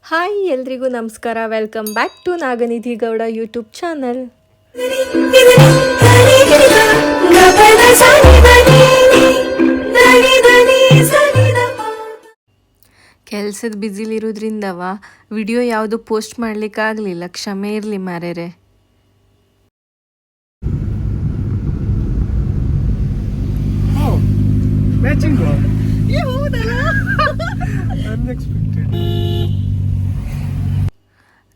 Hi ಎಲ್ರಿಗೂ ನಮಸ್ಕಾರ. Welcome back to Naganidhi Gowda YouTube channel. ಕೆಲ್ಸದ ಬ್ಯುಸಿಲಿರೋದ್ರಿಂದವ ವಿಡಿಯೋ ಯಾವುದು ಪೋಸ್ಟ್ ಮಾಡಲಿಕ್ಕಾಗಲಿಲ್ಲ, ಕ್ಷಮೆ ಇರಲಿ ಮಾರೇರೆ.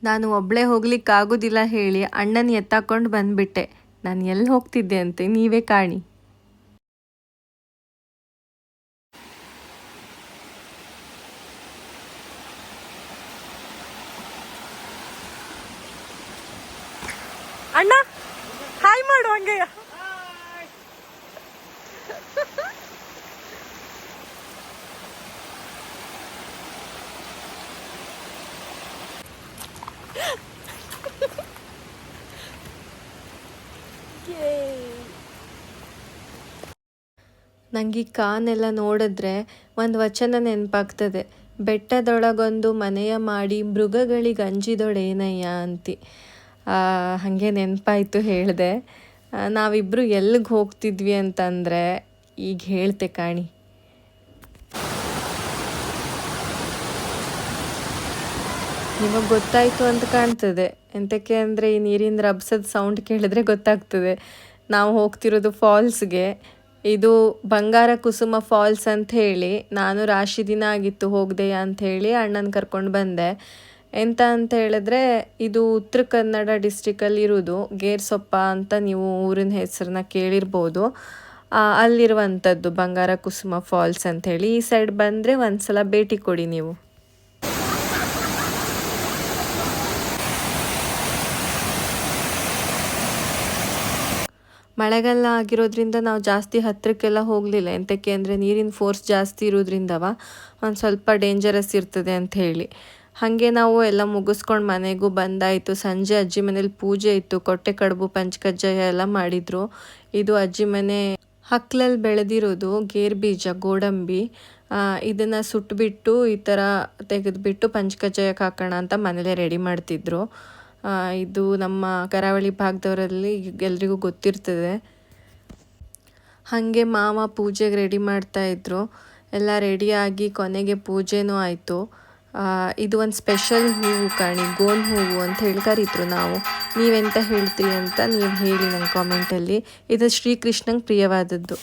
ನಾನು ಒಬ್ಬಳೇ ಹೋಗ್ಲಿಕ್ಕಾಗೋದಿಲ್ಲ ಹೇಳಿ ಅಣ್ಣನ ಎತ್ತಾಕೊಂಡು ಬಂದ್ಬಿಟ್ಟೆ. ನಾನು ಎಲ್ಲಿ ಹೋಗ್ತಿದ್ದೆ ಅಂತೆ ನೀವೇ ಕಾಣಿ. ಅಣ್ಣ ಹಾಯ್ ಮಾಡು ಹಂಗೆ. ನನಗೆ ಕಾನೆಲ್ಲ ನೋಡಿದ್ರೆ ಒಂದು ವಚನ ನೆನಪಾಗ್ತದೆ. ಬೆಟ್ಟದೊಳಗೊಂದು ಮನೆಯ ಮಾಡಿ ಮೃಗಗಳಿಗೆ ಅಂಜಿದೊಳೇನಯ್ಯ ಅಂತಿ. ಹಾಗೆ ನೆನಪಾಯಿತು ಹೇಳಿದೆ. ನಾವಿಬ್ಬರು ಎಲ್ಲಿಗೆ ಹೋಗ್ತಿದ್ವಿ ಅಂತಂದರೆ ಈಗ ಹೇಳ್ತೆ ಕಾಣಿ. ನಿಮಗೆ ಗೊತ್ತಾಯಿತು ಅಂತ ಕಾಣ್ತದೆ. ಎಂತಕ್ಕೆ ಅಂದರೆ ಈ ನೀರಿನ ರಭಸದ ಸೌಂಡ್ ಕೇಳಿದ್ರೆ ಗೊತ್ತಾಗ್ತದೆ. ನಾವು ಹೋಗ್ತಿರೋದು ಫಾಲ್ಸ್ಗೆ. ಇದು ಬಂಗಾರ ಕುಸುಮ ಫಾಲ್ಸ್ ಅಂತ ಹೇಳಿ, ನಾನು ರಾಶಿ ದಿನ ಆಗಿತ್ತು ಹೋಗದೆಯಾ ಅಂಥೇಳಿ ಅಣ್ಣನ ಕರ್ಕೊಂಡು ಬಂದೆ. ಎಂತ ಅಂತ ಹೇಳಿದ್ರೆ ಇದು ಉತ್ತರ ಕನ್ನಡ ಡಿಸ್ಟ್ರಿಕ್ಕಲ್ಲಿ ಇರೋದು. ಗೇರ್ಸೊಪ್ಪ ಅಂತ ನೀವು ಊರಿನ ಹೆಸರನ್ನ ಕೇಳಿರ್ಬೋದು. ಅಲ್ಲಿರುವಂಥದ್ದು ಬಂಗಾರ ಕುಸುಮ ಫಾಲ್ಸ್ ಅಂಥೇಳಿ. ಈ ಸೈಡ್ ಬಂದರೆ ಒಂದು ಸಲ ಭೇಟಿ ಕೊಡಿ ನೀವು. ಮಳೆಗಾಲ ಆಗಿರೋದ್ರಿಂದ ನಾವು ಜಾಸ್ತಿ ಹತ್ತಿರಕ್ಕೆಲ್ಲ ಹೋಗಲಿಲ್ಲ. ಎಂತಕ್ಕೆ ಅಂದರೆ ನೀರಿನ ಫೋರ್ಸ್ ಜಾಸ್ತಿ ಇರೋದ್ರಿಂದವ ಒಂದು ಸ್ವಲ್ಪ ಡೇಂಜರಸ್ ಇರ್ತದೆ ಅಂತ ಹೇಳಿ. ಹಾಗೆ ನಾವು ಎಲ್ಲ ಮುಗಿಸ್ಕೊಂಡು ಮನೆಗೂ ಬಂದಾಯಿತು. ಸಂಜೆ ಅಜ್ಜಿ ಮನೇಲಿ ಪೂಜೆ ಇತ್ತು. ಕೊಟ್ಟೆ ಕಡುಬು ಪಂಚಕಜ್ಜಾಯ ಎಲ್ಲ ಮಾಡಿದರು. ಇದು ಅಜ್ಜಿ ಮನೆ ಹಕ್ಕಲಲ್ಲಿ ಬೆಳೆದಿರೋದು ಗೇರು ಬೀಜ, ಗೋಡಂಬಿ. ಇದನ್ನು ಸುಟ್ಟುಬಿಟ್ಟು ಈ ಥರ ತೆಗೆದುಬಿಟ್ಟು ಪಂಚಕಜ್ಜಾಯಕ್ಕೆ ಹಾಕೋಣ ಅಂತ ಮನೇಲೇ ರೆಡಿ ಮಾಡ್ತಿದ್ರು. ಇದು ನಮ್ಮ ಕರಾವಳಿ ಭಾಗದವರಲ್ಲಿ ಎಲ್ರಿಗೂ ಗೊತ್ತಿರ್ತದೆ. ಹಾಗೆ ಮಾವ ಪೂಜೆಗೆ ರೆಡಿ ಮಾಡ್ತಾಯಿದ್ರು. ಎಲ್ಲ ರೆಡಿಯಾಗಿ ಕೊನೆಗೆ ಪೂಜೆನೂ ಆಯಿತು. ಇದು ಒಂದು ಸ್ಪೆಷಲ್ ಹೂವು ಕಾಣಿ, ಗೋನ್ ಹೂವು ಅಂತ ಹೇಳಿ ಕರೀತರು ನಾವು. ನೀವೆಂತ ಹೇಳ್ತೀರಿ ಅಂತ ನೀವು ಹೇಳಿ ನನ್ನ ಕಾಮೆಂಟಲ್ಲಿ. ಇದು ಶ್ರೀಕೃಷ್ಣಂಗೆ ಪ್ರಿಯವಾದದ್ದು.